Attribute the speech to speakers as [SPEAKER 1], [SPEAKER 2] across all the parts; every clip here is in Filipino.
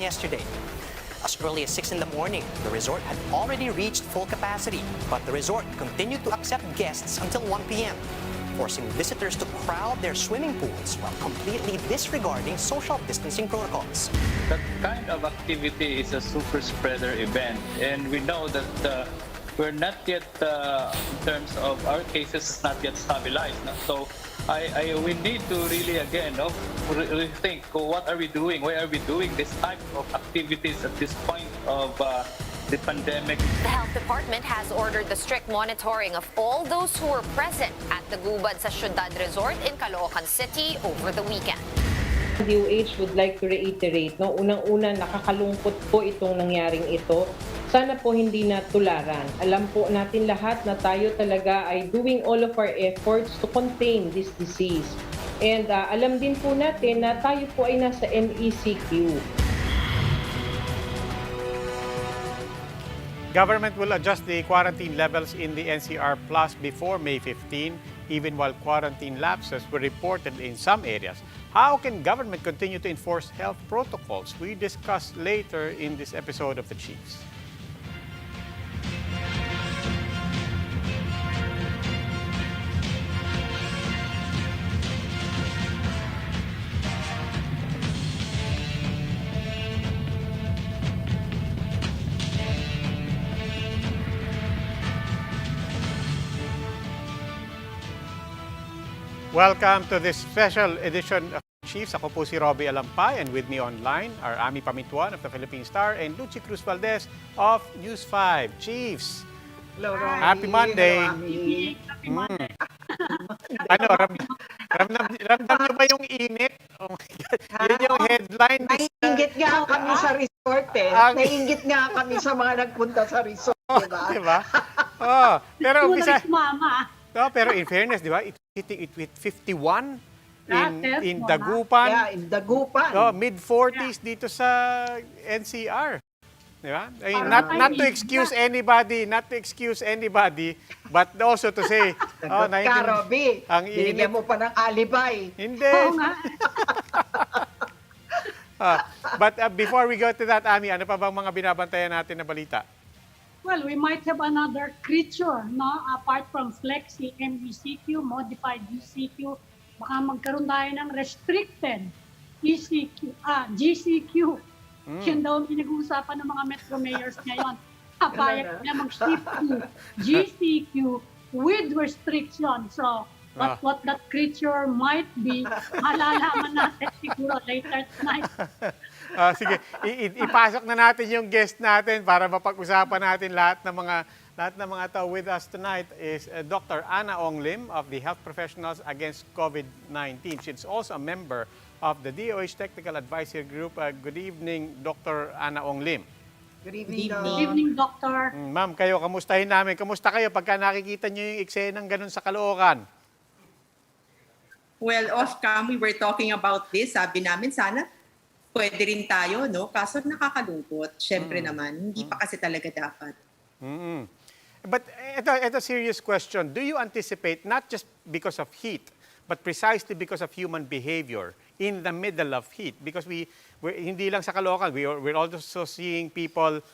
[SPEAKER 1] yesterday. As early as 6 in the morning, the resort had already reached full capacity, but the resort continued to accept guests until 1 p.m., forcing visitors to crowd their swimming pools while completely disregarding social distancing protocols.
[SPEAKER 2] That kind of activity is a super spreader event, and we know that we're not yet, in terms of our cases, not yet stabilized. So we need to really, again, rethink what are we doing? Why are we doing this type of activities at this point of the pandemic?
[SPEAKER 3] The health department has ordered the strict monitoring of all those who were present at the Gubad sa Ciudad Resort in Caloocan City over the weekend.
[SPEAKER 4] DOH would like to reiterate, no, unang-una nakakalungkot po itong nangyaring ito. Sana po hindi na tularan. Alam po natin lahat na tayo talaga ay doing all of our efforts to contain this disease. And alam din po natin na tayo po ay nasa MECQ.
[SPEAKER 5] Government will adjust the quarantine levels in the NCR Plus before May 15, even while quarantine lapses were reported in some areas. How can government continue to enforce health protocols? We discuss later in this episode of The Chiefs. Welcome to this special edition of Chiefs. Ako po si Robbie Alampay, and with me online are Ami Pamintuan of the Philippine Star and Lucy Cruz Valdez of News 5. Chiefs,
[SPEAKER 6] hello, Robbie.
[SPEAKER 5] Happy Monday.
[SPEAKER 6] Hello,
[SPEAKER 5] Ano, ramdam niyo ba yung init? Oh my God. Yun yung headline.
[SPEAKER 6] Naiingit nga kami sa resort eh. Naiingit nga kami sa mga nagpunta sa resort, diba?
[SPEAKER 5] Diba? Oh, pero
[SPEAKER 7] Mama.
[SPEAKER 5] no, pero in fairness, di ba, it's hitting it with 51 in
[SPEAKER 7] Mama.
[SPEAKER 5] Dagupan.
[SPEAKER 6] Yeah, in Dagupan.
[SPEAKER 5] No, mid-40s dito sa NCR. Di ba? I mean, not to excuse anybody, but also to say,
[SPEAKER 6] Ka, Robbie.
[SPEAKER 5] ang init.
[SPEAKER 6] Binigyan mo pa ng alibay.
[SPEAKER 5] Hindi.
[SPEAKER 7] Oo nga.
[SPEAKER 5] But before we go to that, Ami, ano pa bang mga binabantayan natin na balita?
[SPEAKER 7] Well, we might have another creature, no? Apart from flexi, MECQ, modified ECQ, baka magkaroon tayo ng restricted ECQ, GCQ. Yun daw ang pinag-uusapan ng mga metro mayors ngayon. Papayag na mag-shift to GCQ with restriction. So, what that creature might be, malalaman natin siguro later tonight.
[SPEAKER 5] Sige, ipasok na natin yung guest natin para mapag-usapan natin lahat ng mga tao. With us tonight is Dr. Ana Ong Lim of the Health Professionals Against COVID-19. She's also a member of the DOH Technical Advisory Group. Good evening, Dr. Ana Ong Lim.
[SPEAKER 6] Good evening,
[SPEAKER 7] Good evening, Doctor.
[SPEAKER 5] Ma'am, kayo, kamustahin namin. Kamusta kayo pagka nakikita niyo yung eksenang ganun sa Caloocan?
[SPEAKER 8] Well, off-cam, we were talking about this. Sabi namin, sana pwede rin tayo, no? Kaso nakakalungkot. Siyempre naman, hindi pa kasi talaga dapat.
[SPEAKER 5] But ito serious question. Do you anticipate, not just because of heat, but precisely because of human behavior in the middle of heat? Because hindi lang sa Caloocan, we're also seeing people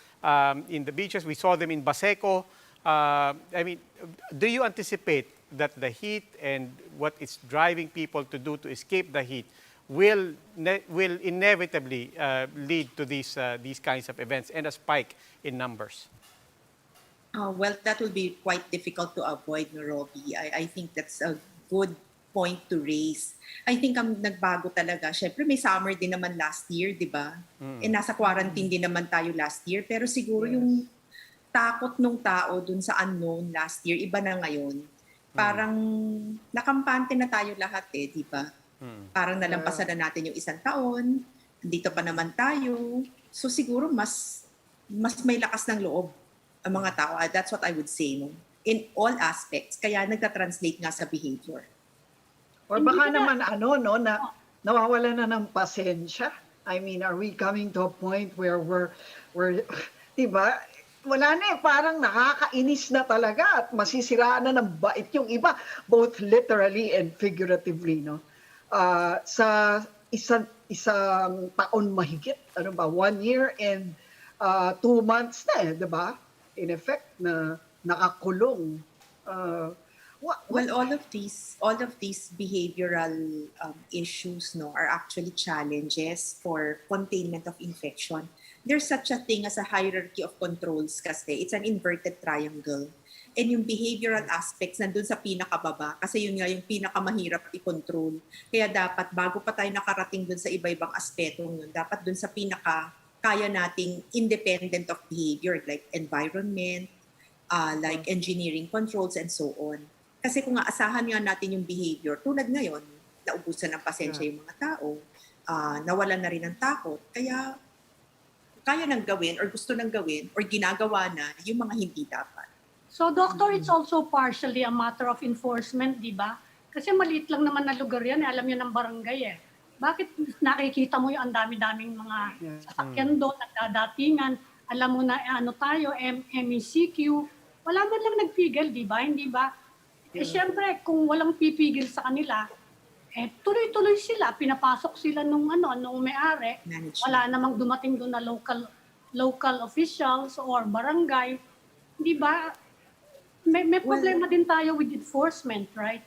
[SPEAKER 5] in the beaches. We saw them in Baseco. I mean, do you anticipate that the heat and what it's driving people to do to escape the heat will inevitably lead to these kinds of events and a spike in numbers?
[SPEAKER 8] Well, that will be quite difficult to avoid, no, Robbie. I think that's a good point to raise. I think ang nagbago talaga, syempre may summer din naman last year, di ba? Eh nasa quarantine din naman tayo last year, pero siguro yung takot nung tao dun sa unknown last year, iba na ngayon. Parang nakampante na tayo lahat eh, di ba? Parang nalampasan na natin yung 1 taon, dito pa naman tayo. So siguro mas may lakas ng loob ang mga tao. That's what I would say, no? In all aspects. Kaya nagta-translate nga sa behavior.
[SPEAKER 6] Or baka naman nawawala na ng pasensya. I mean, are we coming to a point where we're diba? Wala na eh, parang nakakainis na talaga at masisiraan na ng bait yung iba, both literally and figuratively, no? Sa isang taon mahigit, ano ba, 1 year and 2 months na, di ba? In effect, na nakakulong. What?
[SPEAKER 8] Well, all of these behavioral issues, no, are actually challenges for containment of infection. There's such a thing as a hierarchy of controls kasi it's an inverted triangle. And yung behavioral aspects nandun sa pinakababa kasi yun nga yung pinakamahirap i-control. Kaya dapat bago pa tayo nakarating dun sa iba-ibang aspeto yun, dapat dun sa kaya nating independent of behavior like environment, like engineering controls and so on. Kasi kung aasahan nga natin yung behavior, tulad ngayon, naubusan ng pasensya yung mga tao, nawalan na rin ng takot, kaya kaya nang gawin or gusto nang gawin or ginagawa na yung mga hindi dapat.
[SPEAKER 7] So, Doctor, it's also partially a matter of enforcement, di ba? Kasi maliit lang naman na lugar yan, alam niyo ng barangay eh. Bakit nakikita mo yung ang dami-daming mga sasakyan doon, nagdadatingan, alam mo na ano tayo, MECQ, wala man lang nagpigil, di ba? Hindi ba? Eh, syempre, kung walang pipigil sa kanila, eh, tuloy-tuloy sila, pinapasok sila nung may-ari, wala namang dumating doon na local officials or barangay, di ba? May problema din tayo with enforcement, right?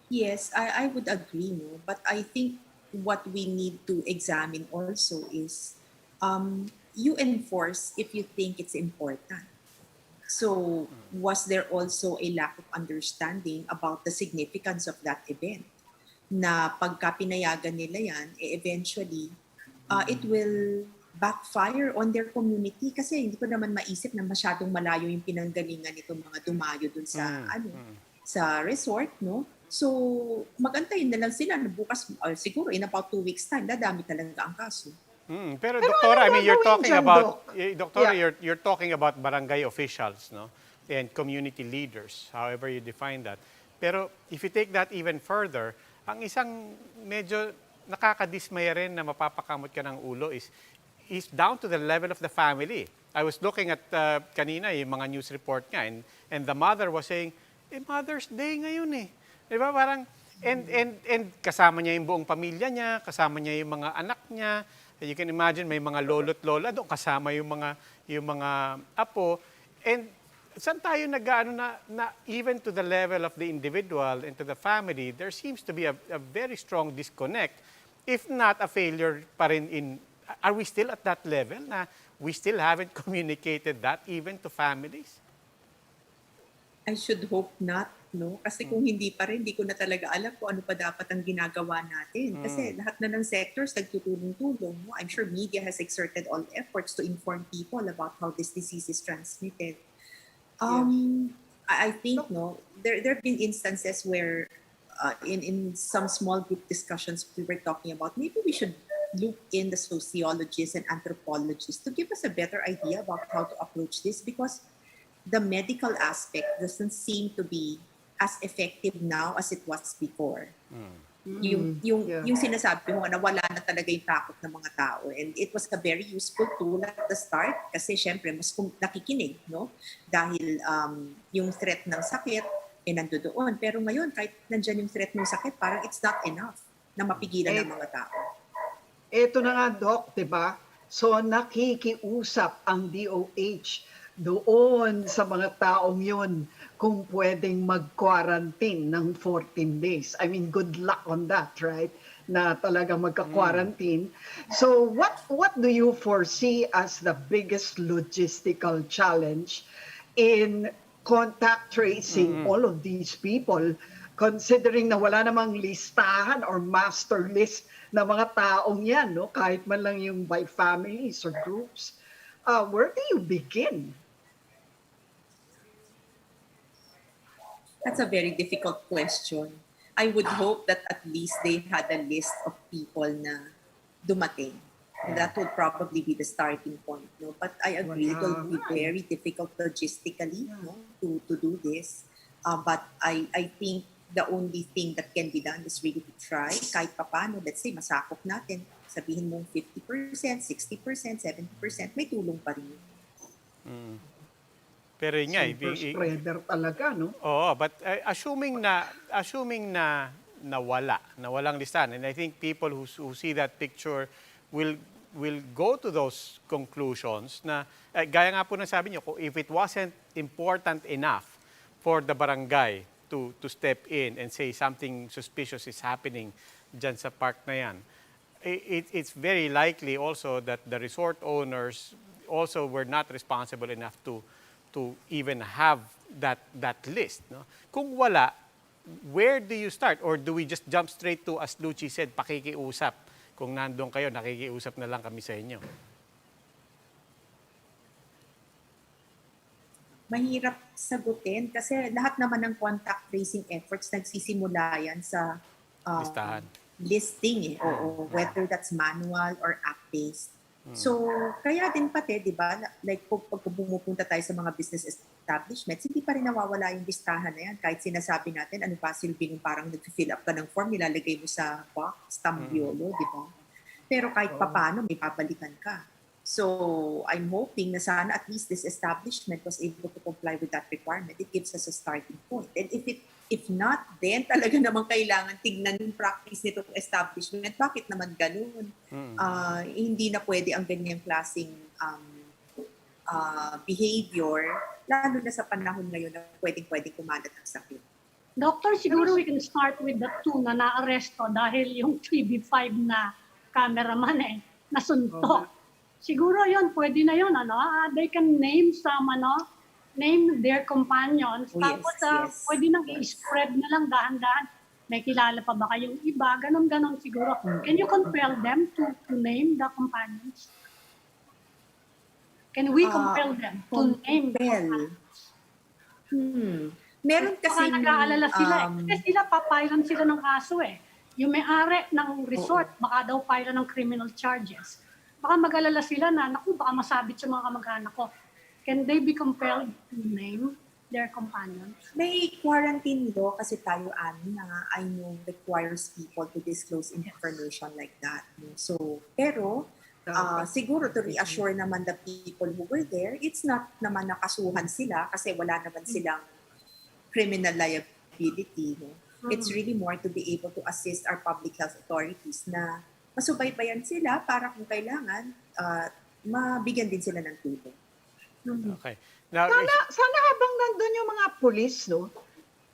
[SPEAKER 8] Yes, I would agree, no? But I think what we need to examine also is you enforce if you think it's important. So, was there also a lack of understanding about the significance of that event? Na pagka pinayagan nila yan, eventually, it will backfire on their community kasi hindi ko naman maisip na masyadong malayo yung pinanggalingan nitong mga dumayo dun sa sa resort, no? So, magantayin na lang sila na bukas, siguro in about 2 weeks time, dadami talaga ang kaso.
[SPEAKER 5] Pero Doktora, I mean, you're talking
[SPEAKER 6] dyan,
[SPEAKER 5] about,
[SPEAKER 6] Doc?
[SPEAKER 5] Doktora,
[SPEAKER 6] Yeah.
[SPEAKER 5] you're talking about barangay officials, no? And community leaders, however you define that. Pero if you take that even further, ang isang medyo nakakadismaya rin na mapapakamot ka ng ulo is down to the level of the family. I was looking at kanina yung mga news report nga and the mother was saying, Mother's Day ngayon eh. Di ba? Parang, and kasama niya yung buong pamilya niya, kasama niya yung mga anak niya. You can imagine may mga lolo't lola doon, kasama yung mga apo. And saan tayo nag-ano na even to the level of the individual and to the family, there seems to be a very strong disconnect, if not a failure pa rin are we still at that level na we still haven't communicated that even to families?
[SPEAKER 8] I should hope not, no? Kasi kung hindi pa rin, hindi ko na talaga alam kung ano pa dapat ang ginagawa natin. Kasi lahat na ng sectors nagtutulong-tulong. No? I'm sure media has exerted all efforts to inform people about how this disease is transmitted. I think, no, there have been instances where in some small group discussions we were talking about, maybe we should loop in the sociologists and anthropologists to give us a better idea about how to approach this because the medical aspect doesn't seem to be as effective now as it was before. Yung sinasabi mo na wala na talaga yung takot ng mga tao. And it was a very useful tool at the start kasi syempre mas nakikinig, no? Dahil yung threat ng sakit nandoon. Pero ngayon, kahit nandyan yung threat ng sakit, parang it's not enough na mapigilan ng mga tao.
[SPEAKER 6] Ito na nga, Doc, di ba? So, nakikiusap ang DOH doon sa mga taong yun kung pwedeng mag-quarantine ng 14 days. I mean, good luck on that, right? Na talaga magka-quarantine. So, what do you foresee as the biggest logistical challenge in contact tracing all of these people, considering na wala namang listahan or master list na mga taong yan, no? Kahit man lang yung by families or groups. Where do you begin?
[SPEAKER 8] That's a very difficult question. I would hope that at least they had a list of people na dumating. That would probably be the starting point. No? But I agree, it will be very difficult logistically no? to do this. But I think the only thing that can be done is really to try. Kahit paano, let's say, masakop natin. Sabihin mo 50%, 60%, 70%, may tulong pa rin.
[SPEAKER 5] Pero yun nga,
[SPEAKER 6] Super spreader talaga, no?
[SPEAKER 5] Oo, but assuming na nawalang listahan. And I think people who see that picture will go to those conclusions na, gaya nga po na sabi niyo, if it wasn't important enough for the barangay to step in and say something suspicious is happening dyan sa park na yan, it's very likely also that the resort owners also were not responsible enough to even have that list. No? Kung wala, where do you start? Or do we just jump straight to, as Lucy said, pakikiusap? Kung nandun kayo, nakikiusap na lang kami sa inyo.
[SPEAKER 8] Mahirap sagutin kasi lahat naman ng contact tracing efforts nagsisimula yan sa
[SPEAKER 5] Listahan.
[SPEAKER 8] listing oo, whether that's manual or app-based. So, kaya din pati, di ba, like pag pumupunta tayo sa mga business establishments, hindi pa rin nawawala yung listahan na yan. Kahit sinasabi natin, ano ba silbi nung parang nag-fill up ka ng form, nilalagay mo sa box, tambiolo, di ba? Pero kahit papano, may papalitan ka. So, I'm hoping na sana at least this establishment was able to comply with that requirement. It gives us a starting point. And if not, then talaga naman kailangan tignan yung practice nitong establishment. Bakit naman ganun? Hindi na pwede ang ganyang klaseng behavior, lalo na sa panahon ngayon na pwedeng kumalat ang sakit.
[SPEAKER 7] Doctor, siguro we can start with the two na naaresto dahil yung 3B5 na cameraman nasuntok. Siguro yon pwede na yon ano? They can name some name their companions. Tapos pwede nang i-spread na lang dahan-dahan. May kilala pa ba kayong iba? Ganon-ganon siguro. Can you compel them to name the companions? Can we compel them to name the companions?
[SPEAKER 8] Meron kasi
[SPEAKER 7] nag-aalala sila kasi sila papailan sila ng kaso Yung may-ari ng resort, baka daw file ng criminal charges. Baka mag-alala sila na, naku, baka masabit sa mga kamag-anak ko. Can they be compelled to name their companions?
[SPEAKER 8] May quarantine law kasi tayo, na I know requires people to disclose information like that. So, pero siguro to reassure naman the people who were there, it's not naman nakasuhan sila kasi wala naman silang criminal liability. No? It's really more to be able to assist our public health authorities na masubaybayan sila para kung kailangan, mabigyan din sila ng tulong.
[SPEAKER 5] Okay. Now,
[SPEAKER 6] Sana habang nandun yung mga pulis, no?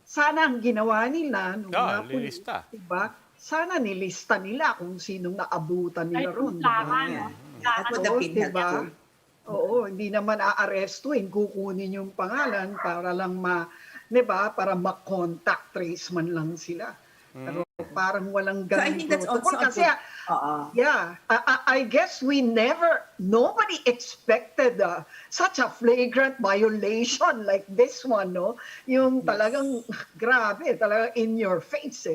[SPEAKER 6] Sana ang ginawa nila nung mga pulis,
[SPEAKER 5] lilista.
[SPEAKER 6] diba? Sana nilista nila kung sinong naabutan nila ron.
[SPEAKER 8] That would have been helpful.
[SPEAKER 6] Oo, hindi naman aarestuin, kukunin yung pangalan para lang diba, para ma-contact trace man lang sila. Pero parang walang ganun.
[SPEAKER 8] So I think that's also
[SPEAKER 6] kasi, I guess nobody expected such a flagrant violation like this one, no? Yung talagang grabe, talagang in your face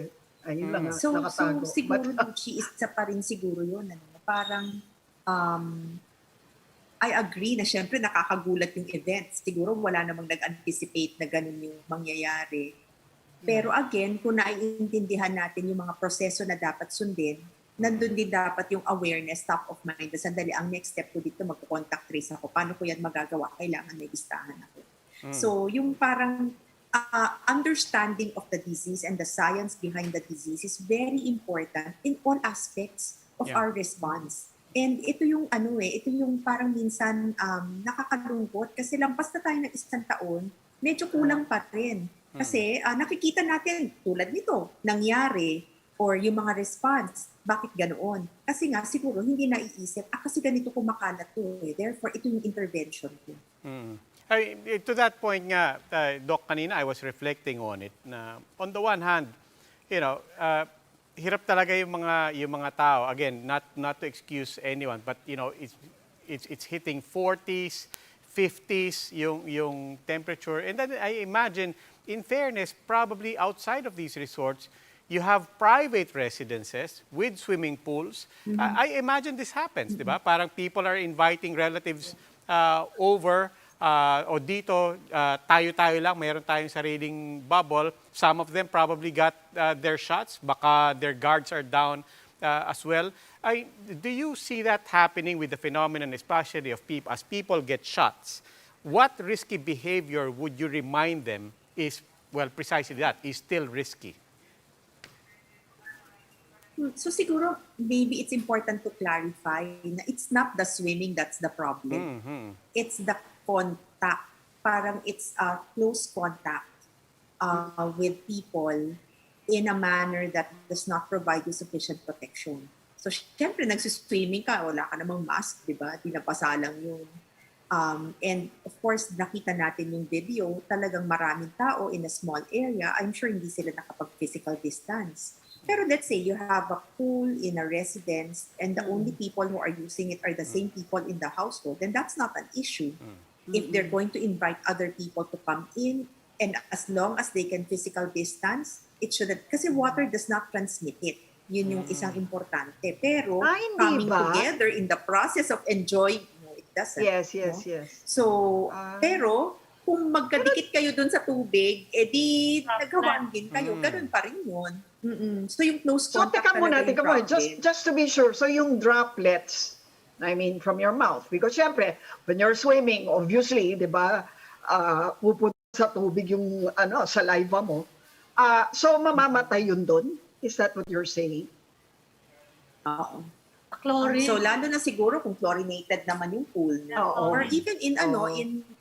[SPEAKER 6] Ayun lang nakatago.
[SPEAKER 8] So siguro, Lucy, isa pa rin siguro yun. Parang, I agree na syempre nakakagulat yung event. Siguro wala namang nag-anticipate na ganun yung mangyayari. Pero again, kung naiintindihan natin yung mga proseso na dapat sundin, nandun din dapat yung awareness, top of mind. Sandali, ang next step ko dito, mag-contact trace ako. Paano ko yan magagawa? Kailangan may listahan ako. So, yung parang understanding of the disease and the science behind the disease is very important in all aspects of our response. And ito yung ito yung parang minsan nakakalungkot kasi lampas na tayo ng isang taon, medyo kulang pa rin. Kasi nakikita natin tulad nito, nangyari or yung mga response, bakit ganoon? Kasi nga siguro hindi naiisip, kasi ganito kumakalat to Therefore, ito yung intervention ko.
[SPEAKER 5] To that point nga, Doc, kanina I was reflecting on it na on the one hand, hirap talaga yung mga tao. Again, not to excuse anyone, but it's hitting 40s, 50s yung temperature. And then I imagine, in fairness, probably outside of these resorts, you have private residences with swimming pools. I imagine this happens, di ba? Parang people are inviting relatives over o dito, tayo-tayo lang, mayroon tayong sariling bubble. Some of them probably got their shots. Baka their guards are down as well. Do you see that happening with the phenomenon, especially of people, as people get shots? What risky behavior would you remind them is, well, precisely that, is still risky?
[SPEAKER 8] So siguro, maybe it's important to clarify na it's not the swimming that's the problem. It's the contact. Parang it's a close contact with people in a manner that does not provide you sufficient protection. So, syempre, nagsiswimming ka, wala ka namang mask, di ba? Di napasa lang yun. And of course, nakita natin yung video, talagang maraming tao in a small area. I'm sure hindi sila nakapag-physical distance. Pero let's say you have a pool in a residence and the only people who are using it are the same people in the household, then that's not an issue. If they're going to invite other people to come in, and as long as they can physical distance, it shouldn't. Kasi water does not transmit it. Yun yung isang importante. Pero
[SPEAKER 6] Hindi
[SPEAKER 8] coming
[SPEAKER 6] ba?
[SPEAKER 8] together in the process of enjoying, no, it doesn't.
[SPEAKER 6] Yes,
[SPEAKER 8] no?
[SPEAKER 6] yes, yes.
[SPEAKER 8] So, pero kung magkadikit kayo dun sa tubig, edi naghawaan din kayo. Ganun pa rin yun. So yung close
[SPEAKER 6] So,
[SPEAKER 8] contact
[SPEAKER 6] teka muna.
[SPEAKER 8] talaga yung problem.
[SPEAKER 6] Just to be sure. So, yung droplets, I mean, from your mouth. Because, syempre, when you're swimming, obviously, di ba, pupunta sa tubig yung saliva mo. So, mamamatay yun doon? Is that what you're saying?
[SPEAKER 8] Oo.
[SPEAKER 7] Chlorine.
[SPEAKER 8] So lalo na siguro kung chlorinated naman yung pool.
[SPEAKER 6] Oo.
[SPEAKER 8] Or even in
[SPEAKER 6] Oo.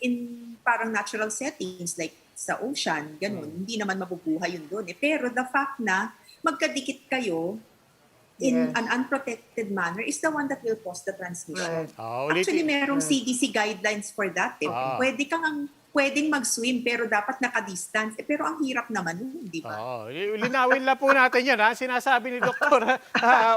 [SPEAKER 8] in parang natural settings like sa ocean, ganun. Hindi naman mabubuhay yun doon. Pero the fact na magkadikit kayo in
[SPEAKER 6] Yes.
[SPEAKER 8] an unprotected manner is the one that will cause the transmission.
[SPEAKER 6] Right.
[SPEAKER 8] Actually, merong CDC guidelines for that. Pwedeng mag-swim pero dapat naka-distance. Pero ang hirap naman yun, di ba?
[SPEAKER 5] Linawin lang po natin yan, ha? Sinasabi ni Dr.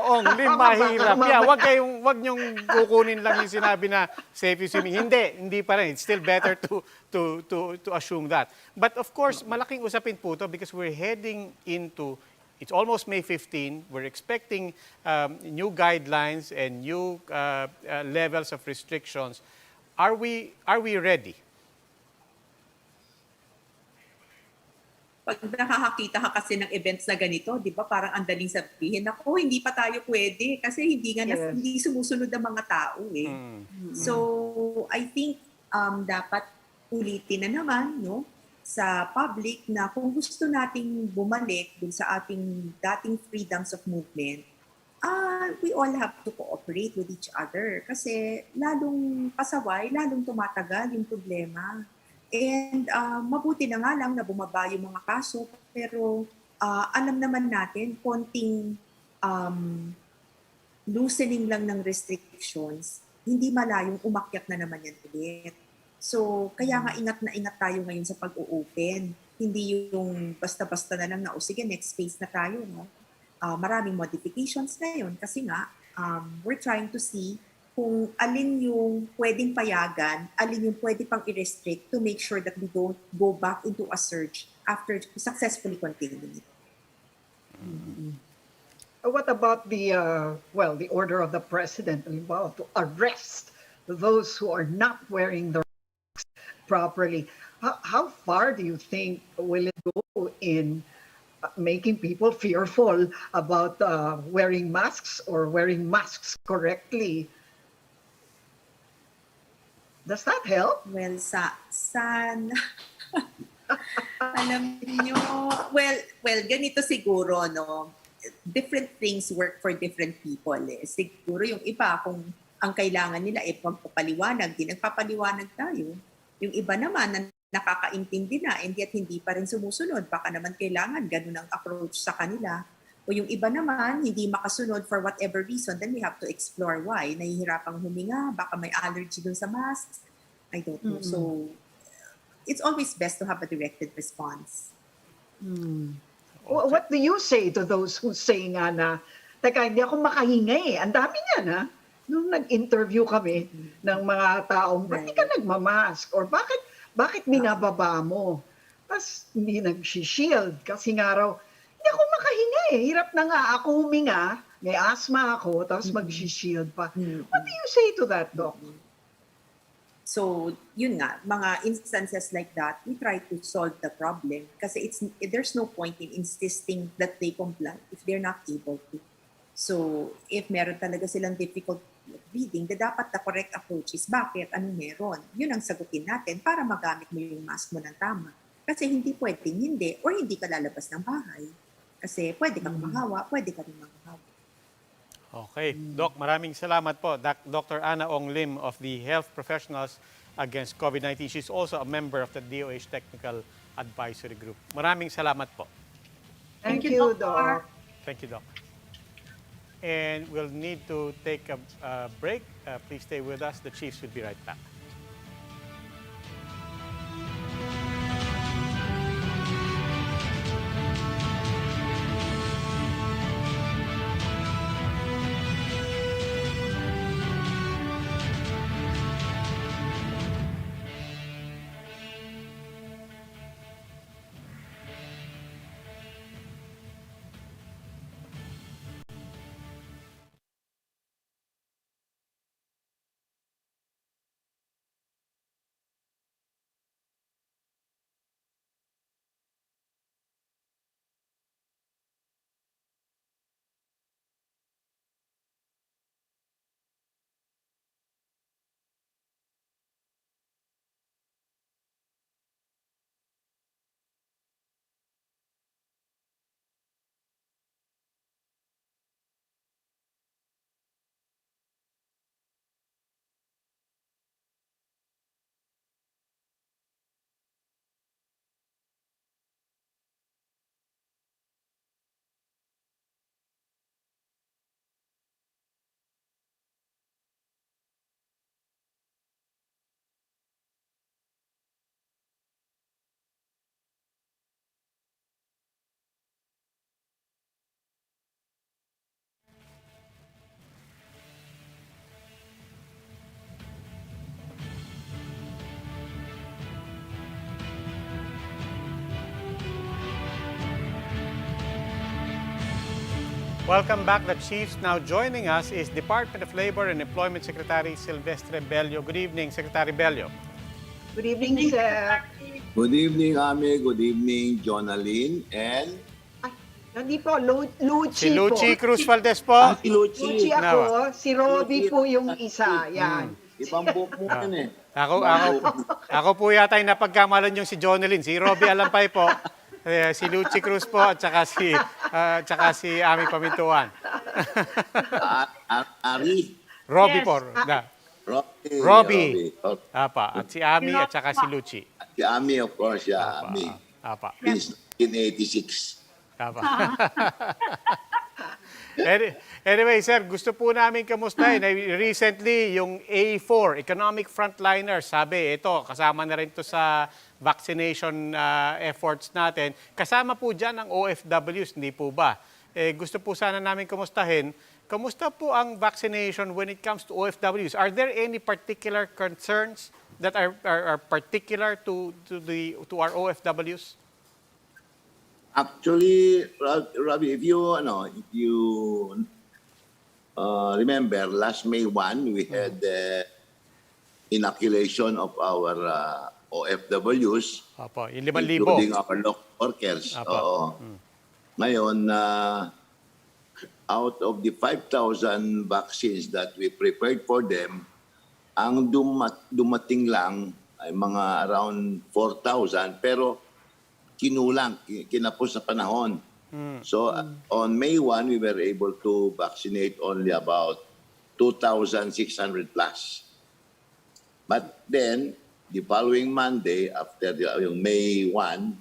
[SPEAKER 5] Ong, mahirap. Yeah, wag niyong kukunin lang yung sinabi na safe swimming. Hindi pa rin. It's still better to assume that. But of course, malaking usapin po to because we're heading into, it's almost May 15. We're expecting new guidelines and new levels of restrictions. Are we ready?
[SPEAKER 8] Pag nakakakita ka kasi ng events na ganito, di ba, parang ang daling sabihin, ako, hindi pa tayo pwede kasi hindi hindi sumusunod ang mga tao eh. So, I think dapat ulitin na naman, no, sa public na kung gusto nating bumalik dun sa ating dating freedoms of movement, we all have to cooperate with each other kasi lalong pasaway, lalong tumatagal yung problema. And mabuti na nga lang na bumaba yung mga kaso, pero alam naman natin, konting loosening lang ng restrictions, hindi malayong umakyat na naman yan ulit. So, kaya nga ingat na ingat tayo ngayon sa pag-o-open. Hindi yung basta-basta na lang na, sige, next phase na tayo. No? Maraming modifications ngayon kasi nga, we're trying to see kung alin yung pwedeng payagan, alin yung pwede pang i-restrict to make sure that we don't go back into a surge after successfully containing it.
[SPEAKER 6] What about the order of the president to arrest those who are not wearing the masks properly? How far do you think will it go in making people fearful about wearing masks or wearing masks correctly? Does that help?
[SPEAKER 8] Well, sana. Alam niyo, well, ganito siguro, no? Different things work for different people. Eh. Siguro yung iba, kung ang kailangan nila ay pagpapaliwanag, di nagpapaliwanag tayo. Yung iba naman na nakakaintindi na, and yet hindi pa rin sumusunod. Baka naman kailangan ganun ang approach sa kanila. O yung iba naman, hindi makasunod for whatever reason, then we have to explore why. Nahihirapang huminga, baka may allergy dun sa masks. I don't know. So, it's always best to have a directed response.
[SPEAKER 6] What do you say to those who say nga na, teka, hindi ako makahinga eh. Ang dami niyan ha. Nung nag-interview kami ng mga taong, ba't di ka nagmamask? Or bakit binababa mo? Tapos hindi nag-shield kasi nga raw, hindi ako makahinga eh. Hirap na nga ako huminga. May asthma ako, tapos mag-shield pa. What do you say to that, Doc?
[SPEAKER 8] So, yun nga, mga instances like that, we try to solve the problem kasi there's no point in insisting that they comply if they're not able to. So, if meron talaga silang difficult breathing, dapat the correct approach is bakit, anong meron? Yun ang sagutin natin para magamit mo yung mask mo ng tama. Kasi hindi pwedeng hindi or hindi ka lalabas ng bahay. Kasi pwede kang mahawa, pwede ka rin mahawa.
[SPEAKER 5] Okay. Doc, maraming salamat po. Dr. Ana Ong Lim of the Health Professionals Against COVID-19. She's also a member of the DOH Technical Advisory Group. Maraming salamat po.
[SPEAKER 6] Thank you,
[SPEAKER 7] Doctor.
[SPEAKER 6] Doc.
[SPEAKER 5] Thank you, Doc. And we'll need to take a break. Please stay with us. The Chiefs will be right back. Welcome back. The Chiefs. Now joining us is Department of Labor and Employment Secretary Silvestre Bello. Good evening, Secretary Bello.
[SPEAKER 6] Good evening, sir.
[SPEAKER 9] Good evening, Ame. Good evening, Jonalyn. And
[SPEAKER 6] Ay, hindi po, Luchi
[SPEAKER 5] Si Luchi
[SPEAKER 6] po.
[SPEAKER 5] Cruz Valdez po.
[SPEAKER 9] si Luchi.
[SPEAKER 6] Luchi ako, si Robbie po yung isa. Yan.
[SPEAKER 9] Ibang book mo yan eh.
[SPEAKER 5] Ako po yata yung napagkamalan yung si Jonalyn. Si Robbie Alampay po. Si Luchi Cruz po at saka si Ami Pamintuan.
[SPEAKER 9] Ari.
[SPEAKER 5] Robbie
[SPEAKER 7] Yes.
[SPEAKER 5] po. Robbie.
[SPEAKER 9] Okay.
[SPEAKER 5] Apa. At si Ami at saka si Luchi.
[SPEAKER 9] Si Ami, of course, yeah, Ami.
[SPEAKER 5] Apa.
[SPEAKER 9] He's 1986.
[SPEAKER 5] Apa. Anyway, sir, gusto po namin kamustahin. Recently, yung A4, Economic Frontliners, sabi, ito, kasama na rin to sa vaccination efforts natin. Kasama po dyan ang OFWs, hindi po ba? Gusto po sana namin kamustahin. Kamusta po ang vaccination when it comes to OFWs? Are there any particular concerns that are particular to our OFWs?
[SPEAKER 9] Actually, Robbie, if you remember, last May 1, we had the inoculation of our OFWs,
[SPEAKER 5] Apo, yung 5,000.
[SPEAKER 9] including our local workers.
[SPEAKER 5] Apo.
[SPEAKER 9] Oo. Ngayon, out of the 5,000 vaccines that we prepared for them, ang dumating lang ay mga around 4,000, pero kinulang, kinapos sa panahon. So, on May 1, we were able to vaccinate only about 2,600 plus. But then, the following Monday, after yung May 1,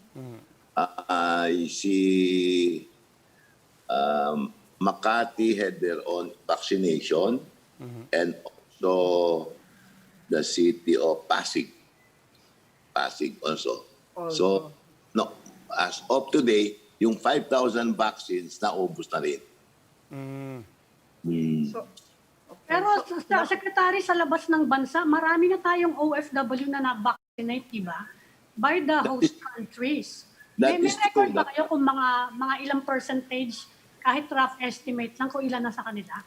[SPEAKER 9] si Makati had their own vaccination, and also the city of Pasig. Pasig also. So, no, as of today, yung 5,000 vaccines naubos na rin.
[SPEAKER 6] So,
[SPEAKER 7] Pero sa Secretary, sa labas ng bansa, marami na tayong OFW na na-vaccinate, di ba? By the host countries.
[SPEAKER 9] That
[SPEAKER 7] May
[SPEAKER 9] is
[SPEAKER 7] record
[SPEAKER 9] true.
[SPEAKER 7] ba kayo kung mga ilang percentage, kahit rough estimate lang kung ilan na sa kanila?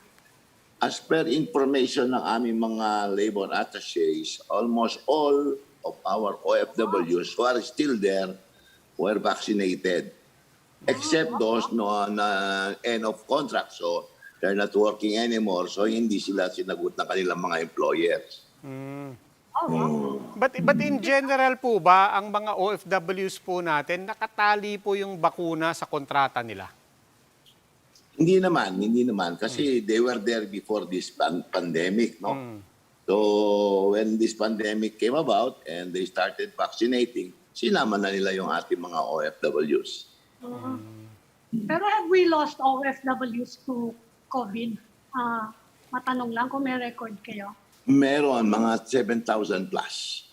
[SPEAKER 9] As per information ng aming mga labor attachés, almost all of our OFWs who are still there were vaccinated. Except those na end of contract. So, they're not working anymore. So, hindi sila sinagot ng kanilang mga employers.
[SPEAKER 5] But in general po ba, ang mga OFWs po natin, nakatali po yung bakuna sa kontrata nila?
[SPEAKER 9] Hindi naman. Kasi they were there before this pandemic, no? So, when this pandemic came about and they started vaccinating, sinama na nila yung ating mga OFWs.
[SPEAKER 7] Pero have we lost OFWs to COVID? Matanong lang kung may record kayo.
[SPEAKER 9] Meron mga 7,000 plus.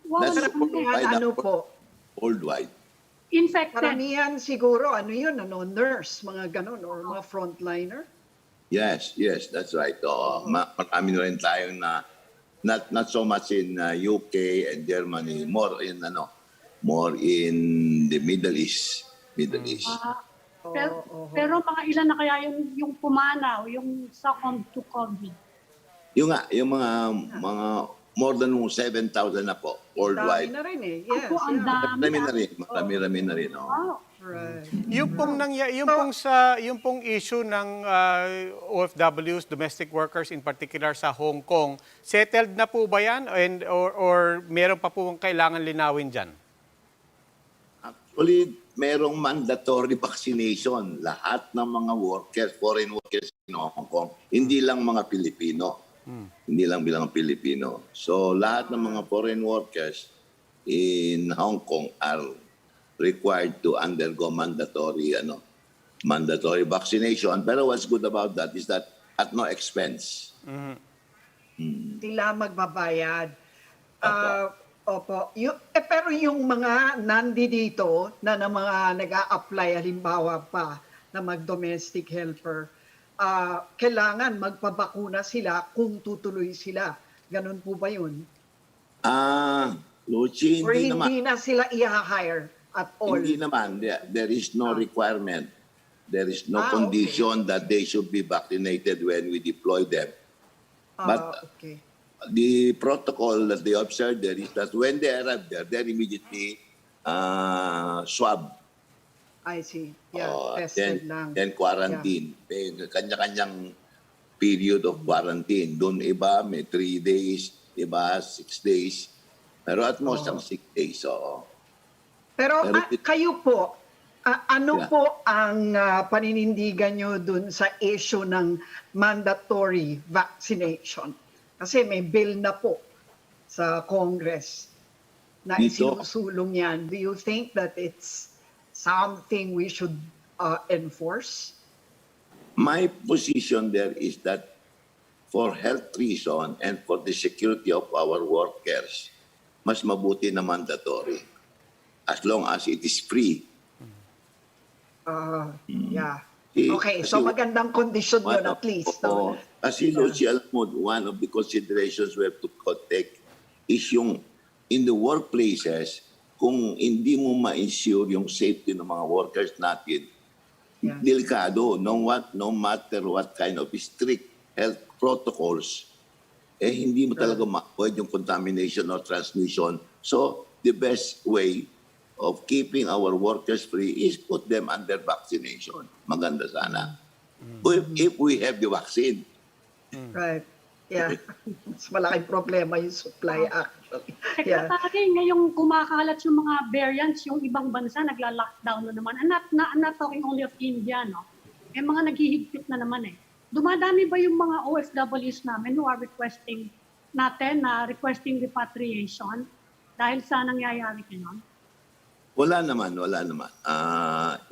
[SPEAKER 7] Wow,
[SPEAKER 9] That's
[SPEAKER 6] Karamihan, ano po?
[SPEAKER 9] worldwide.
[SPEAKER 7] infected.
[SPEAKER 6] Karamihan siguro, nurse, mga ganon, or mga frontliner.
[SPEAKER 9] Yes, that's right. Marami na rin tayo na not so much in UK and Germany, more in the Middle East.
[SPEAKER 7] Pero mga ilan na kaya yung pumanaw, yung succumb to COVID?
[SPEAKER 9] Yung mga more than 7,000 na po worldwide.
[SPEAKER 6] Dami na rin eh. Yes,
[SPEAKER 7] Ako, ang dami.
[SPEAKER 9] Marami na rin.
[SPEAKER 7] Wow.
[SPEAKER 6] Right.
[SPEAKER 5] Yung pong issue ng OFWs, domestic workers in particular sa Hong Kong, settled na po ba yan or meron pa po kailangan linawin diyan?
[SPEAKER 9] Actually, merong mandatory vaccination lahat ng mga workers, foreign workers in Hong Kong, hindi lang mga Pilipino. Hindi lang bilang Pilipino. So lahat ng mga foreign workers in Hong Kong are required to undergo mandatory vaccination. Pero what's good about that is that at no expense.
[SPEAKER 6] Sila magbabayad. Opo. Pero yung mga nandito na mga nag-a-apply, halimbawa pa, na mag-domestic helper, kailangan magpabakuna sila kung tutuloy sila. Ganun po ba yun?
[SPEAKER 9] Lucy,
[SPEAKER 6] Or
[SPEAKER 9] hindi naman.
[SPEAKER 6] hindi na sila i-hire at all?
[SPEAKER 9] Hindi naman. There is no requirement. There is no condition that they should be vaccinated when we deploy them. But
[SPEAKER 6] Okay.
[SPEAKER 9] the protocol that they observe there is that when they arrive there, they're immediately swab.
[SPEAKER 6] I see. Yeah, tested lang.
[SPEAKER 9] Then quarantine. May kanya-kanyang period of quarantine. Doon iba may 3 days, iba 6 days. Pero at most ang 6 days.
[SPEAKER 6] Pero
[SPEAKER 9] Pero
[SPEAKER 6] kayo po, po ang paninindigan nyo dun sa issue ng mandatory vaccination? Kasi may bill na po sa Congress na isinusulong yan. Do you think that it's something we should enforce?
[SPEAKER 9] My position there is that for health reason and for the security of our workers, mas mabuti na mandatory as long as it is free.
[SPEAKER 6] Yeah.
[SPEAKER 9] Eh,
[SPEAKER 6] Okay,
[SPEAKER 9] kasi
[SPEAKER 6] so magandang kondisyon yun at least. No?
[SPEAKER 9] Kasi Lucy, alam mo, one of the considerations we have to take is yung in the workplaces, kung hindi mo ma-ensure yung safety ng mga workers natin, delikado. No matter what kind of strict health protocols, hindi mo talaga ma-avoid yung contamination or transmission. So, the best way of keeping our workers free is put them under vaccination. Maganda sana. If we have the vaccine.
[SPEAKER 6] Right. Yeah. Mas malaking problema yung supply actually. Yeah.
[SPEAKER 7] Secretary, ngayong kumakalat yung mga variants, yung ibang bansa nagla-lockdown na naman. I'm not talking only of India, no? Mga naghihigpit na naman eh. Dumadami ba yung mga OFWs namin who are requesting repatriation dahil sa nangyayari kanon?
[SPEAKER 9] Wala naman.